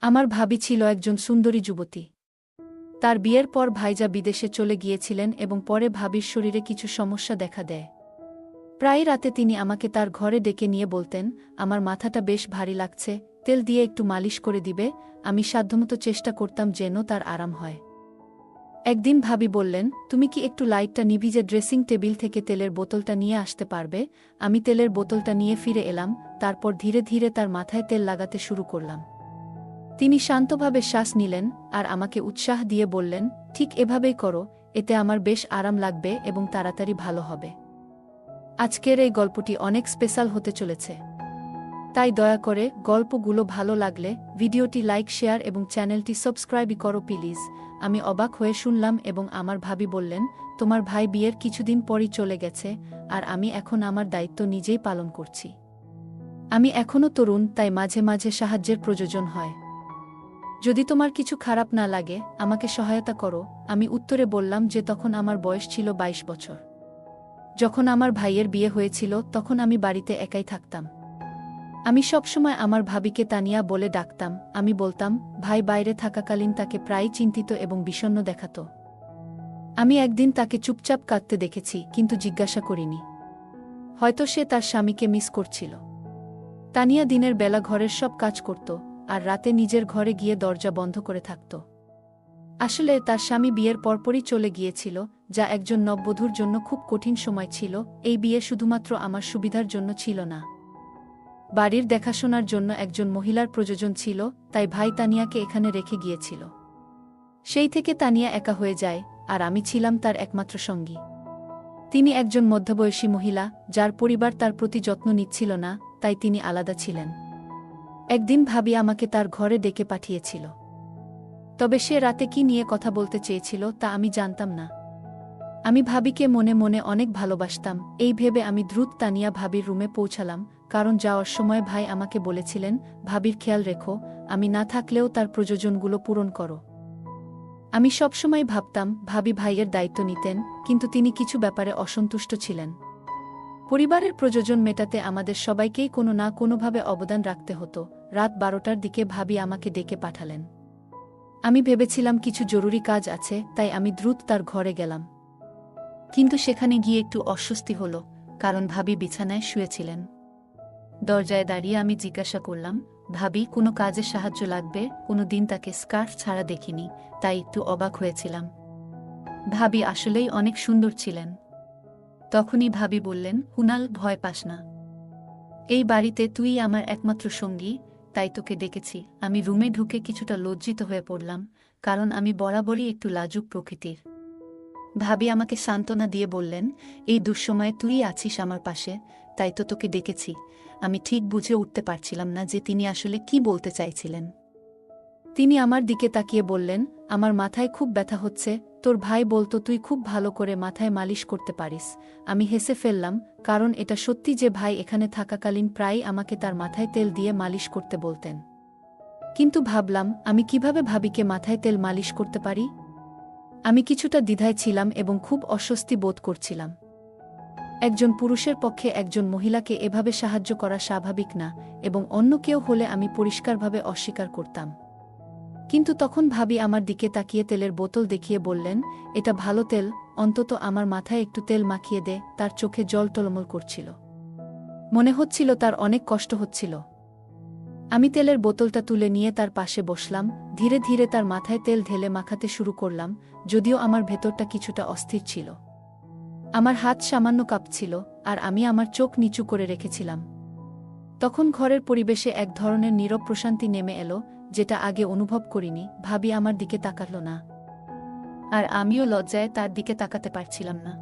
আমার ভাবি ছিল একজন সুন্দরী যুবতী। তার বিয়ের পর ভাইজা বিদেশে চলে গিয়েছিলেন এবং পরে ভাবির শরীরে কিছু সমস্যা দেখা দেয়। প্রায় রাতে তিনি আমাকে তার ঘরে ডেকে নিয়ে বলতেন, আমার মাথাটা বেশ ভারী লাগছে, তেল দিয়ে একটু মালিশ করে দিবে। আমি সাধ্যমতো চেষ্টা করতাম যেন তার আরাম হয়। একদিন ভাবি বললেন, তুমি কি একটু লাইটটা নিভিয়ে ড্রেসিং টেবিল থেকে তেলের বোতলটা নিয়ে আসতে পারবে? আমি তেলের বোতলটা নিয়ে ফিরে এলাম, তারপর ধীরে ধীরে তার মাথায় তেল লাগাতে শুরু করলাম। তিনি শান্তভাবে শ্বাস নিলেন আর আমাকে উৎসাহ দিয়ে বললেন, ঠিক এভাবেই করো, এতে আমার বেশ আরাম লাগবে এবং তাড়াতাড়ি ভালো হবে। আজকের এই গল্পটি অনেক স্পেশাল হতে চলেছে। তাই দয়া করে গল্পগুলো ভালো লাগলে ভিডিওটি লাইক, শেয়ার এবং চ্যানেলটি সাবস্ক্রাইব করো প্লিজ। আমি অবাক হয়ে শুনলাম এবং আমার ভাবি বললেন, তোমার ভাই বিয়ের কিছুদিন পরই চলে গেছে আর আমি এখন আমার দায়িত্ব নিজেই পালন করছি। আমি এখনও তরুণ, তাই মাঝে মাঝে সাহায্যের প্রয়োজন হয়। যদি তোমার কিছু খারাপ না লাগে আমাকে সহায়তা করো। আমি উত্তরে বললাম যে তখন আমার বয়স ছিল 22 বছর। যখন আমার ভাইয়ের বিয়ে হয়েছিল তখন আমি বাড়িতে একাই থাকতাম। আমি সবসময় আমার ভাবিকে তানিয়া বলে ডাকতাম। আমি বলতাম, ভাই বাইরে থাকাকালীন তাকে প্রায় চিন্তিত এবং বিষণ্ণ দেখাত। আমি একদিন তাকে চুপচাপ কাঁদতে দেখেছি, কিন্তু জিজ্ঞাসা করিনি। হয়তো সে তার স্বামীকে মিস করছিল। তানিয়া দিনের বেলা ঘরের সব কাজ করত আর রাতে নিজের ঘরে গিয়ে দরজা বন্ধ করে থাকত। আসলে তার স্বামী বিয়ের পরপরই চলে গিয়েছিল, যা একজন নববধূর জন্য খুব কঠিন সময় ছিল। এই বিয়ে শুধুমাত্র আমার সুবিধার জন্য ছিল না, বাড়ির দেখাশোনার জন্য একজন মহিলার প্রয়োজন ছিল, তাই ভাই তানিয়াকে এখানে রেখে গিয়েছিল। সেই থেকে তানিয়া একা হয়ে যায় আর আমি ছিলাম তার একমাত্র সঙ্গী। তিনি একজন মধ্যবয়সী মহিলা, যার পরিবার তার প্রতি যত্ন নিচ্ছিল না, তাই তিনি আলাদা ছিলেন। একদিন ভাবি আমাকে তার ঘরে ডেকে পাঠিয়েছিল। তবে সে রাতে কি নিয়ে কথা বলতে চেয়েছিল তা আমি জানতাম না। আমি ভাবিকে মনে মনে অনেক ভালোবাসতাম। এই ভেবে আমি দ্রুত তানিয়া ভাবির রুমে পৌঁছালাম, কারণ যাওয়ার সময় ভাই আমাকে বলেছিলেন, ভাবির খেয়াল রেখো, আমি না থাকলেও তার প্রয়োজনগুলো পূরণ করো। আমি সবসময় ভাবতাম ভাবি ভাইয়ের দায়িত্ব নিতেন, কিন্তু তিনি কিছু ব্যাপারে অসন্তুষ্ট ছিলেন। পরিবারের প্রয়োজন মেটাতে আমাদের সবাইকেই কোনো না কোনোভাবে অবদান রাখতে হতো। রাত 12টার দিকে ভাবি আমাকে ডেকে পাঠালেন। আমি ভেবেছিলাম কিছু জরুরি কাজ আছে, তাই আমি দ্রুত তার ঘরে গেলাম। কিন্তু সেখানে গিয়ে একটু অস্বস্তি হলো, কারণ ভাবি বিছানায় শুয়েছিলেন। দরজায় দাঁড়িয়ে আমি জিজ্ঞাসা করলাম, ভাবি, কোনো কাজে সাহায্য লাগবে? কোনো দিন তাকে স্কার্ফ ছাড়া দেখিনি, তাই একটু অবাক হয়েছিলাম। ভাবি আসলেই অনেক সুন্দর ছিলেন। তখনই ভাবি বললেন, কুনাল, ভয় পাস না। এই বাড়িতে তুই আমার একমাত্র সঙ্গী, তাই তোকে ডেকেছি। আমি রুমে ঢুকে কিছুটা লজ্জিত হয়ে পড়লাম, কারণ আমি বরাবরই একটু লাজুক প্রকৃতির। ভাবি আমাকে সান্ত্বনা দিয়ে বললেন, এই দুঃসময়ে তুই আছিস আমার পাশে, তাই তো তোকে ডেকেছি। আমি ঠিক বুঝে উঠতে পারছিলাম না যে তিনি আসলে কি বলতে চাইছিলেন। তিনি আমার দিকে তাকিয়ে বললেন, আমার মাথায় খুব ব্যথা হচ্ছে, তোর ভাই বলতো তুই খুব ভালো করে মাথায় মালিশ করতে পারিস। আমি হেসে ফেললাম, কারণ এটা সত্যি যে ভাই এখানে থাকাকালীন প্রায়ই আমাকে তার মাথায় তেল দিয়ে মালিশ করতে বলতেন। কিন্তু ভাবলাম, আমি কিভাবে ভাবিকে মাথায় তেল মালিশ করতে পারি? আমি কিছুটা দ্বিধায় ছিলাম এবং খুব অস্বস্তি বোধ করছিলাম। একজন পুরুষের পক্ষে একজন মহিলাকে এভাবে সাহায্য করা স্বাভাবিক না, এবং অন্য কেউ হলে আমি পরিষ্কারভাবে অস্বীকার করতাম। কিন্তু তখন ভাবি আমার দিকে তাকিয়ে তেলের বোতল দেখিয়ে বললেন, এটা ভালো তেল, অন্তত আমার মাথায় একটু তেল মাখিয়ে দে। তার চোখে জল টলমল করছিল। মনে হচ্ছিল তার অনেক কষ্ট হচ্ছিল। আমি তেলের বোতলটা তুলে নিয়ে তার পাশে বসলাম, ধীরে ধীরে তার মাথায় তেল ঢেলে মাখাতে শুরু করলাম, যদিও আমার ভেতরটা কিছুটা অস্থির ছিল। আমার হাত সামান্য কাঁপছিল, আর আমি আমার চোখ নিচু করে রেখেছিলাম। তখন ঘরের পরিবেশে এক ধরনের নীরব প্রশান্তি নেমে এলো, যেটা আগে অনুভব করিনি। ভাবি আমার দিকে তাকাল না, আর আমিও লজ্জায় তার দিকে তাকাতে পারছিলাম না।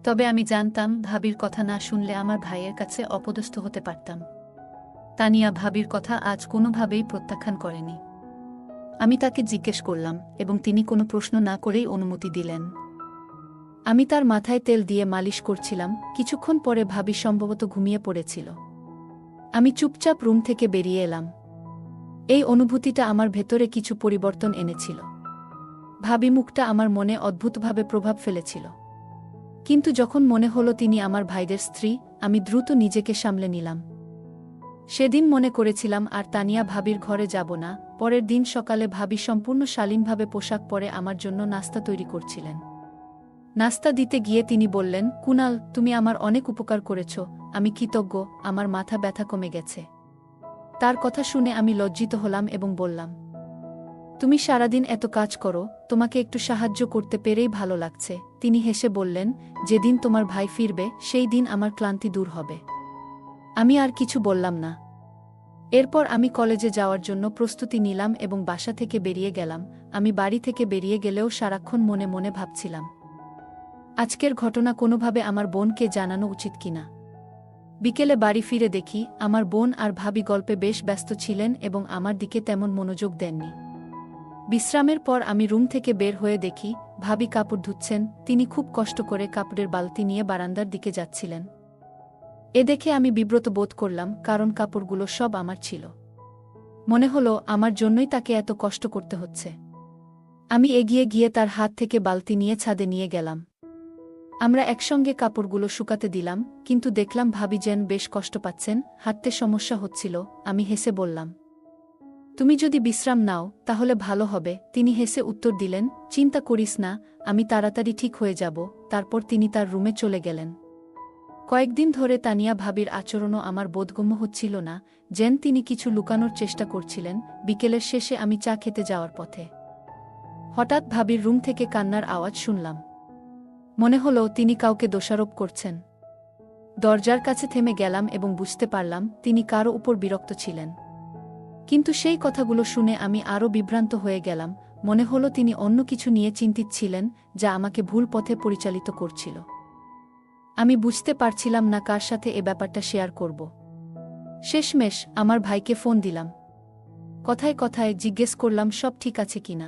তবে আমি জানতাম, ভাবির কথা না শুনলে আমার ভাইয়ের কাছে অপদস্থ হতে পারতাম। তানিয়া ভাবির কথা আজ কোনোভাবেই প্রত্যাখ্যান করেনি। আমি তাকে জিজ্ঞেস করলাম, এবং তিনি কোনো প্রশ্ন না করেই অনুমতি দিলেন। আমি তার মাথায় তেল দিয়ে মালিশ করছিলাম। কিছুক্ষণ পরে ভাবি সম্ভবত ঘুমিয়ে পড়েছিল। আমি চুপচাপ রুম থেকে বেরিয়ে এলাম। এই অনুভূতিটা আমার ভেতরে কিছু পরিবর্তন এনেছিল। ভাবি মুখটা আমার মনে অদ্ভুতভাবে প্রভাব ফেলেছিল। কিন্তু যখন মনে হলো তিনি আমার ভাইদের স্ত্রী, আমি দ্রুত নিজেকে সামলে নিলাম। সেদিন মনে করেছিলাম আর তানিয়া ভাবির ঘরে যাব না, পরের দিন সকালে ভাবি সম্পূর্ণ শালীনভাবে পোশাক পরে আমার জন্য নাস্তা তৈরি করছিলেন। নাস্তা দিতে গিয়ে তিনি বললেন, কুনাল, তুমি আমার অনেক উপকার করেছ, আমি কৃতজ্ঞ, আমার মাথা ব্যথা কমে গেছে। তার কথা শুনে আমি লজ্জিত হলাম এবং বললাম, তুমি সারাদিন এত কাজ করো, তোমাকে একটু সাহায্য করতে পেরেই ভালো লাগছে। তিনি হেসে বললেন, যেদিন তোমার ভাই ফিরবে সেই দিন আমার ক্লান্তি দূর হবে। আমি আর কিছু বললাম না। এরপর আমি কলেজে যাওয়ার জন্য প্রস্তুতি নিলাম এবং বাসা থেকে বেরিয়ে গেলাম। আমি বাড়ি থেকে বেরিয়ে গেলেও সারাক্ষণ মনে মনে ভাবছিলাম, আজকের ঘটনা কোনোভাবে আমার বোনকে জানানো উচিত কিনা। বিকেলে বাড়ি ফিরে দেখি আমার বোন আর ভাবি গল্পে বেশ ব্যস্ত ছিলেন এবং আমার দিকে তেমন মনোযোগ দেননি। বিশ্রামের পর আমি রুম থেকে বের হয়ে দেখি ভাবি কাপড় ধুচ্ছেন। তিনি খুব কষ্ট করে কাপড়ের বালতি নিয়ে বারান্দার দিকে যাচ্ছিলেন। এ দেখে আমি বিব্রত বোধ করলাম, কারণ কাপড়গুলো সব আমার ছিল। মনে হলো আমার জন্যই তাকে এত কষ্ট করতে হচ্ছে। আমি এগিয়ে গিয়ে তার হাত থেকে বালতি নিয়ে ছাদে নিয়ে গেলাম। আমরা একসঙ্গে কাপড়গুলো শুকাতে দিলাম, কিন্তু দেখলাম ভাবি যেন বেশ কষ্ট পাচ্ছেন, হাঁটতে সমস্যা হচ্ছিল। আমি হেসে বললাম, তুমি যদি বিশ্রাম নাও তাহলে ভালো হবে। তিনি হেসে উত্তর দিলেন, চিন্তা করিস না, আমি তাড়াতাড়ি ঠিক হয়ে যাব। তারপর তিনি তার রুমে চলে গেলেন। কয়েকদিন ধরে তানিয়া ভাবির আচরণও আমার বোধগম্য হচ্ছিল না, যেন তিনি কিছু লুকানোর চেষ্টা করছিলেন। বিকেলের শেষে আমি চা খেতে যাওয়ার পথে হঠাৎ ভাবির রুম থেকে কান্নার আওয়াজ শুনলাম। মনে হলো তিনি কাউকে দোষারোপ করছেন। দরজার কাছে থেমে গেলাম এবং বুঝতে পারলাম তিনি কারো উপর বিরক্ত ছিলেন। কিন্তু সেই কথাগুলো শুনে আমি আরও বিভ্রান্ত হয়ে গেলাম। মনে হলো তিনি অন্য কিছু নিয়ে চিন্তিত ছিলেন, যা আমাকে ভুল পথে পরিচালিত করছিল। আমি বুঝতে পারছিলাম না কার সাথে এ ব্যাপারটা শেয়ার করব। শেষমেশ আমার ভাইকে ফোন দিলাম। কথায় কথায় জিজ্ঞেস করলাম সব ঠিক আছে কিনা।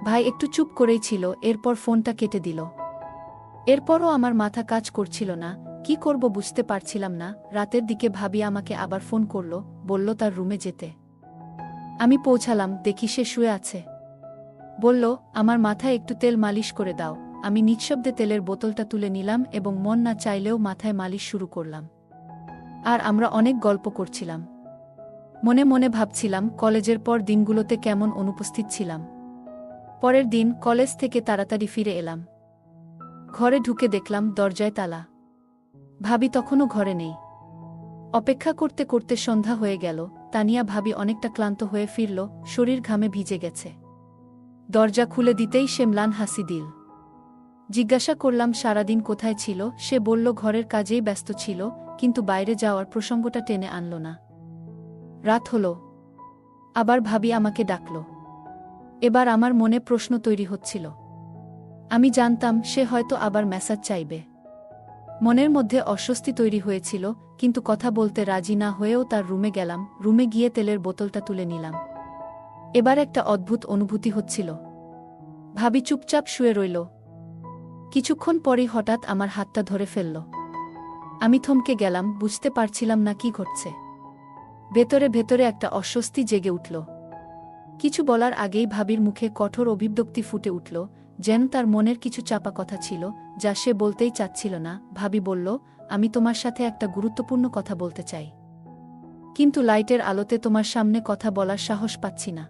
ভাই একটু চুপ করেই ছিল, এরপর ফোনটা কেটে দিল। এরপরও আমার মাথা কাজ করছিল না, কি করব বুঝতে পারছিলাম না। রাতের দিকে ভাবি আমাকে আবার ফোন করল, বলল তার রুমে যেতে। আমি পৌঁছালাম, দেখি সে শুয়ে আছে। বলল, আমার মাথায় একটু তেল মালিশ করে দাও। আমি নিঃশব্দে তেলের বোতলটা তুলে নিলাম এবং মন না চাইলেও মাথায় মালিশ শুরু করলাম। আর আমরা অনেক গল্প করছিলাম। মনে মনে ভাবছিলাম কলেজের পর দিনগুলোতে কেমন অনুপস্থিত ছিলাম। পরের দিন কলেজ থেকে তাড়াতাড়ি ফিরে এলাম। ঘরে ঢুকে দেখলাম দরজায় তালা। ভাবি তখনও ঘরে নেই। অপেক্ষা করতে করতে সন্ধ্যা হয়ে গেল। তানিয়া ভাবি অনেকটা ক্লান্ত হয়ে ফিরল, শরীর ঘামে ভিজে গেছে। দরজা খুলে দিতেই সে ম্লান হাসি দিল। জিজ্ঞাসা করলাম সারাদিন কোথায় ছিল। সে বলল ঘরের কাজেই ব্যস্ত ছিল, কিন্তু বাইরে যাওয়ার প্রসঙ্গটা টেনে আনল না। রাত হল। আবার ভাবি আমাকে ডাকল। এবার আমার মনে প্রশ্ন তৈরি হচ্ছিল। আমি জানতাম সে হয়তো আবার মেসেজ চাইবে। মনের মধ্যে অস্বস্তি তৈরি হয়েছিল, কিন্তু কথা বলতে রাজি না হয়েও তার রুমে গেলাম। রুমে গিয়ে তেলের বোতলটা তুলে নিলাম। এবার একটা অদ্ভুত অনুভূতি হচ্ছিল। ভাবি চুপচাপ শুয়ে রইল। কিছুক্ষণ পরই হঠাৎ আমার হাতটা ধরে ফেলল। আমি থমকে গেলাম, বুঝতে পারছিলাম না কি ঘটছে। ভেতরে ভেতরে একটা অস্বস্তি জেগে উঠল। কিছু বলার আগেই ভাবির মুখে কঠোর অভিব্যক্তি ফুটে উঠল, যেন তার মনের কিছু চাপা কথা ছিল, যা সে বলতেই চাচ্ছিল না। ভাবি বলল, আমি তোমার সাথে একটা গুরুত্বপূর্ণ কথা বলতে চাই, কিন্তু লাইটের আলোতে তোমার সামনে কথা বলার সাহস পাচ্ছি না।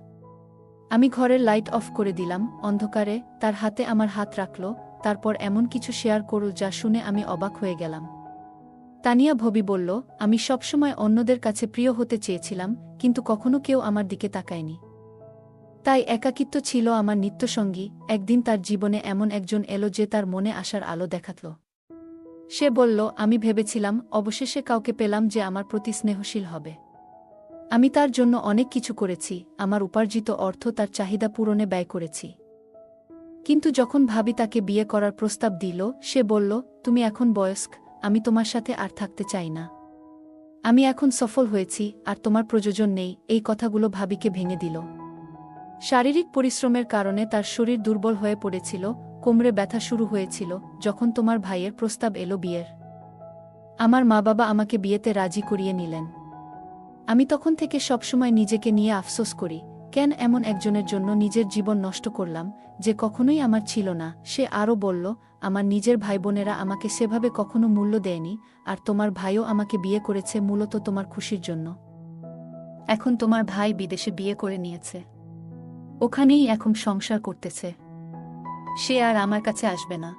আমি ঘরের লাইট অফ করে দিলাম। অন্ধকারে তার হাতে আমার হাত রাখল। তারপর এমন কিছু শেয়ার করল যা শুনে আমি অবাক হয়ে গেলাম। তানিয়া ভাবি বলল, আমি সবসময় অন্যদের কাছে প্রিয় হতে চেয়েছিলাম, কিন্তু কখনো কেউ আমার দিকে তাকায়নি। তাই একাকিত্ব ছিল আমার নিত্যসঙ্গী। একদিন তার জীবনে এমন একজন এলো যে তার মনে আসার আলো দেখাতল। সে বলল, আমি ভেবেছিলাম অবশেষে কাউকে পেলাম যে আমার প্রতি স্নেহশীল হবে। আমি তার জন্য অনেক কিছু করেছি, আমার উপার্জিত অর্থ তার চাহিদা পূরণে ব্যয় করেছি। কিন্তু যখন ভাবি তাকে বিয়ে করার প্রস্তাব দিল, সে বলল, তুমি এখন বয়স্ক, আমি তোমার সাথে আর থাকতে চাই না। আমি এখন সফল হয়েছি, আর তোমার প্রয়োজন নেই। এই কথাগুলো ভাবিকে ভেঙে দিল। শারীরিক পরিশ্রমের কারণে তার শরীর দুর্বল হয়ে পড়েছিল, কোমরে ব্যথা শুরু হয়েছিল। যখন তোমার ভাইয়ের প্রস্তাব এলো বিয়ের, আমার মা বাবা আমাকে বিয়েতে রাজি করিয়ে নিলেন। আমি তখন থেকে সবসময় নিজেকে নিয়ে আফসোস করি, কেন এমন একজনের জন্য নিজের জীবন নষ্ট করলাম, যে কখনোই আমার ছিল না। সে আরও বলল, আমার নিজের ভাইবোনেরা আমাকে সেভাবে কখনো মূল্য দেয়নি, আর তোমার ভাইও আমাকে বিয়ে করেছে মূলত তোমার খুশির জন্য। এখন তোমার ভাই বিদেশে বিয়ে করে নিয়েছে, ওখানেই এখন সংসার করতেছে। সে আর আমার কাছে আসবে না।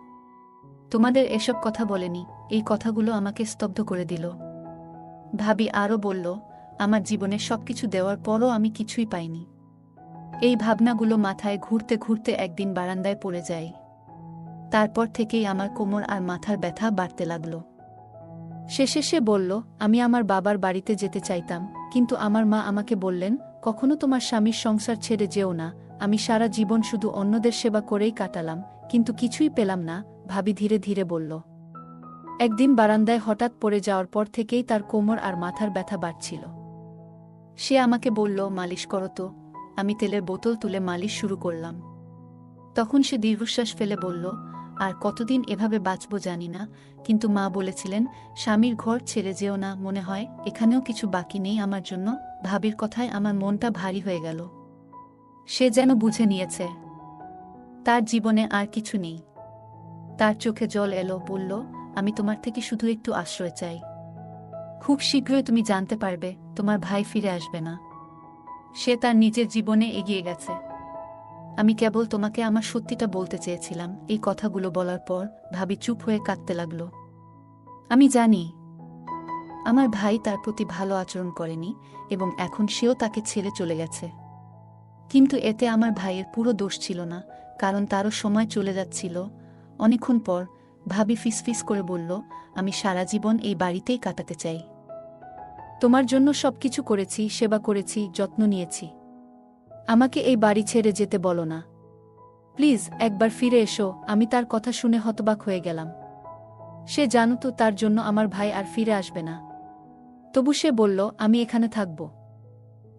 তোমাদের এসব কথা বলেনি। এই কথাগুলো আমাকে স্তব্ধ করে দিল। ভাবি আরও বলল, আমার জীবনে সবকিছু দেওয়ার পরও আমি কিছুই পাইনি। এই ভাবনাগুলো মাথায় ঘুরতে ঘুরতে একদিন বারান্দায় পড়ে যায়। তারপর থেকেই আমার কোমর আর মাথার ব্যথা বাড়তে লাগল। শেষে সে বলল, আমি আমার বাবার বাড়িতে যেতে চাইতাম, কিন্তু আমার মা আমাকে বললেন, কখনো তোমার স্বামীর সংসার ছেড়ে যেও না। আমি সারা জীবন শুধু অন্যদের সেবা করেই কাটালাম, কিন্তু কিছুই পেলাম না। ভাবি ধীরে ধীরে বলল। একদিন বারান্দায় হঠাৎ পড়ে যাওয়ার পর থেকেই তার কোমর আর মাথার ব্যথা বাড়ছিল। সে আমাকে বলল, মালিশ করো তো। আমি তেলের বোতল তুলে মালিশ শুরু করলাম। তখন সে দীর্ঘশ্বাস ফেলে বলল, আর কতদিন এভাবে বাঁচব জানি না, কিন্তু মা বলেছিলেন স্বামীর ঘর ছেড়ে যেও না। মনে হয় এখানেও কিছু বাকি নেই আমার জন্য। ভাবির কথায় আমার মনটা ভারী হয়ে গেল। সে যেন বুঝে নিয়েছে তার জীবনে আর কিছু নেই। তার চোখে জল এলো, বলল, আমি তোমার থেকে শুধু একটু আশ্রয় চাই। খুব শীঘ্রই তুমি জানতে পারবে তোমার ভাই ফিরে আসবে না। সে তার নিজের জীবনে এগিয়ে গেছে। আমি কেবল তোমাকে আমার সত্যিটা বলতে চেয়েছিলাম। এই কথাগুলো বলার পর ভাবি চুপ হয়ে কাঁদতে লাগল। আমি জানি আমার ভাই তার প্রতি ভালো আচরণ করেনি এবং এখন সেও তাকে ছেড়ে চলে গেছে, কিন্তু এতে আমার ভাইয়ের পুরো দোষ ছিল না, কারণ তারও সময় চলে যাচ্ছিল। অনেকক্ষণ পর ভাবি ফিসফিস করে বলল, আমি সারা জীবন এই বাড়িতেই কাটাতে চাই। তোমার জন্য সবকিছু করেছি, সেবা করেছি, যত্ন নিয়েছি। আমাকে এই বাড়ি ছেড়ে যেতে বলো না। প্লিজ একবার ফিরে এসো। আমি তার কথা শুনে হতবাক হয়ে গেলাম। সে জানত তার জন্য আমার ভাই আর ফিরে আসবে না। তবু সে বলল, আমি এখানে থাকব।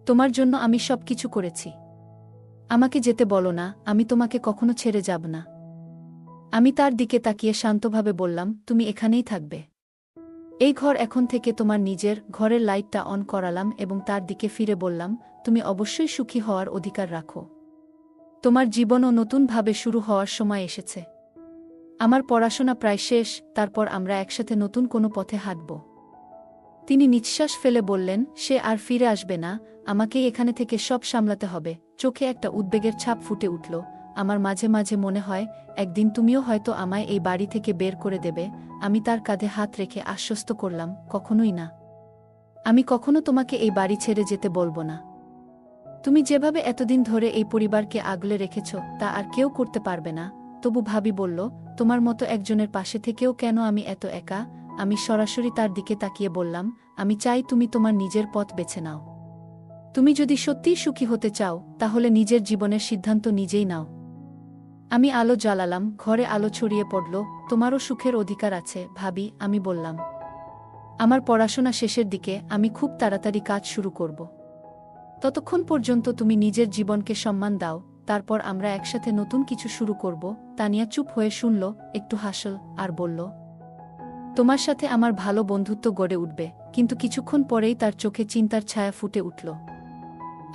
তোমার জন্য আমি সব কিছু করেছি। আমাকে যেতে বলো না, আমি তোমাকে কখনো ছেড়ে যাব না। আমি তার দিকে তাকিয়ে শান্তভাবে বললাম, তুমি এখানেই থাকবে। এই ঘর এখন থেকে তোমার নিজের। ঘরের লাইটটা অন করালাম এবং তার দিকে ফিরে বললাম, তুমি অবশ্যই সুখী হওয়ার অধিকার রাখো। তোমার জীবনও নতুনভাবে শুরু হওয়ার সময় এসেছে। আমার পড়াশোনা প্রায় শেষ, তারপর আমরা একসাথে নতুন কোনো পথে হাঁটব। তিনি নিঃশ্বাস ফেলে বললেন, সে আর ফিরে আসবে না, আমাকেই এখানে থেকে সব সামলাতে হবে। চোখে একটা উদ্বেগের ছাপ ফুটে উঠল। আমার মাঝে মাঝে মনে হয় একদিন তুমিও হয়তো আমায় এই বাড়ি থেকে বের করে দেবে। আমি তার কাঁধে হাত রেখে আশ্বস্ত করলাম, কখনোই না। আমি কখনো তোমাকে এই বাড়ি ছেড়ে যেতে বলবো না। তুমি যেভাবে এতদিন ধরে এই পরিবারকে আগলে রেখেছ তা আর কেউ করতে পারবে না। তবু ভাবি বলল, তোমার মতো একজনের পাশে থেকেও কেন আমি এত একা? আমি সরাসরি তার দিকে তাকিয়ে বললাম, আমি চাই তুমি তোমার নিজের পথ বেছে নাও। তুমি যদি সত্যিই সুখী হতে চাও তাহলে নিজের জীবনের সিদ্ধান্ত নিজেই নাও। আমি আলো জ্বালালাম, ঘরে আলো ছড়িয়ে পড়ল। তোমারও সুখের অধিকার আছে ভাবি, আমি বললাম। আমার পড়াশোনা শেষের দিকে, আমি খুব তাড়াতাড়ি কাজ শুরু করব। ততক্ষণ পর্যন্ত তুমি নিজের জীবনকে সম্মান দাও, তারপর আমরা একসাথে নতুন কিছু শুরু করব। তানিয়া চুপ হয়ে শুনল, একটু হাসল আর বলল, তোমার সাথে আমার ভালো বন্ধুত্ব গড়ে উঠবে। কিন্তু কিছুক্ষণ পরেই তার চোখে চিন্তার ছায়া ফুটে উঠল।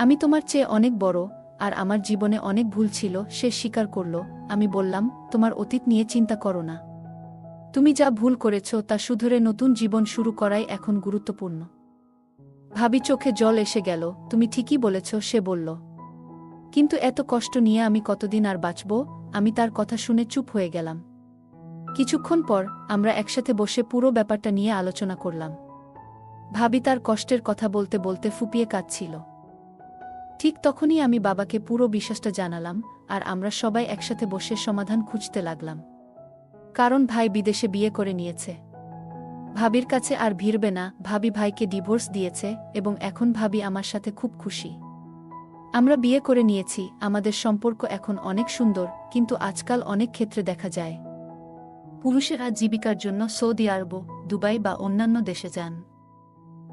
আমি তোমার চেয়ে অনেক বড়, আর আমার জীবনে অনেক ভুল ছিল, সে স্বীকার করল। আমি বললাম, তোমার অতীত নিয়ে চিন্তা করো না। তুমি যা ভুল করেছ তা শুধরে নতুন জীবন শুরু করাই এখন গুরুত্বপূর্ণ। ভাবি চোখে জল এসে গেল। তুমি ঠিকই বলেছ, সে বলল। কিন্তু এত কষ্ট নিয়ে আমি কতদিন আর বাঁচব? আমি তার কথা শুনে চুপ হয়ে গেলাম। কিছুক্ষণ পর আমরা একসাথে বসে পুরো ব্যাপারটা নিয়ে আলোচনা করলাম। ভাবি তার কষ্টের কথা বলতে বলতে ফুপিয়ে কাঁদছিল। ঠিক তখনই আমি বাবাকে পুরো বিশ্বাসটা জানালাম, আর আমরা সবাই একসাথে বসে সমাধান খুঁজতে লাগলাম। কারণ ভাই বিদেশে বিয়ে করে নিয়েছে। ভাবির কাছে আর ভিড়বে না। ভাবি ভাইকে ডিভোর্স দিয়েছে এবং এখন ভাবি আমার সাথে খুব খুশি। আমরা বিয়ে করে নিয়েছি, আমাদের সম্পর্ক এখন অনেক সুন্দর। কিন্তু আজকাল অনেক ক্ষেত্রে দেখা যায় পুরুষেরা জীবিকার জন্য সৌদি আরব, দুবাই বা অন্যান্য দেশে যান।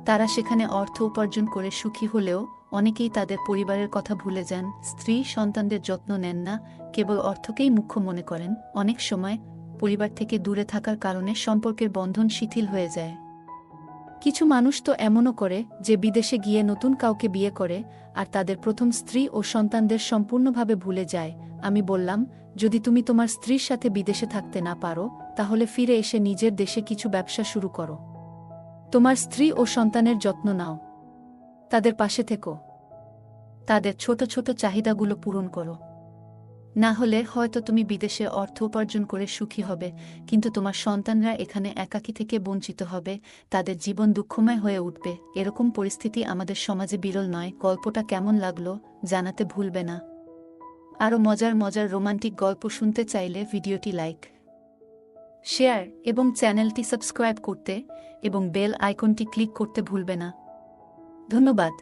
তারা সেখানে অর্থ উপার্জন করে সুখী হলেও অনেকেই তাদের পরিবারের কথা ভুলে যান, স্ত্রী সন্তানদের যত্ন নেন না, কেবল অর্থকেই মুখ্য মনে করেন। অনেক সময় পরিবার থেকে দূরে থাকার কারণে সম্পর্কের বন্ধন শিথিল হয়ে যায়। কিছু মানুষ তো এমনও করে যে বিদেশে গিয়ে নতুন কাউকে বিয়ে করে আর তাদের প্রথম স্ত্রী ও সন্তানদের সম্পূর্ণভাবে ভুলে যায়। আমি বললাম, যদি তুমি তোমার স্ত্রীর সাথে বিদেশে থাকতে না পারো তাহলে ফিরে এসে নিজের দেশে কিছু ব্যবসা শুরু করো। তোমার স্ত্রী ও সন্তানের যত্ন নাও। তাদের পাশে থেকো। তাদের ছোট ছোট চাহিদাগুলো পূরণ করো। না হলে হয়তো তুমি বিদেশে অর্থ উপার্জন করে সুখী হবে, কিন্তু তোমার সন্তানরা এখানে একাকী থেকে বঞ্চিত হবে, তাদের জীবন দুঃখময় হয়ে উঠবে। এরকম পরিস্থিতি আমাদের সমাজে বিরল নয়। গল্পটা কেমন লাগলো জানাতে ভুলবে না। আরও মজার মজার রোমান্টিক গল্প শুনতে চাইলে ভিডিওটি লাইক, শেয়ার এবং চ্যানেলটি সাবস্ক্রাইব করতে এবং বেল আইকনটি ক্লিক করতে ভুলবে না। ধন্যবাদ।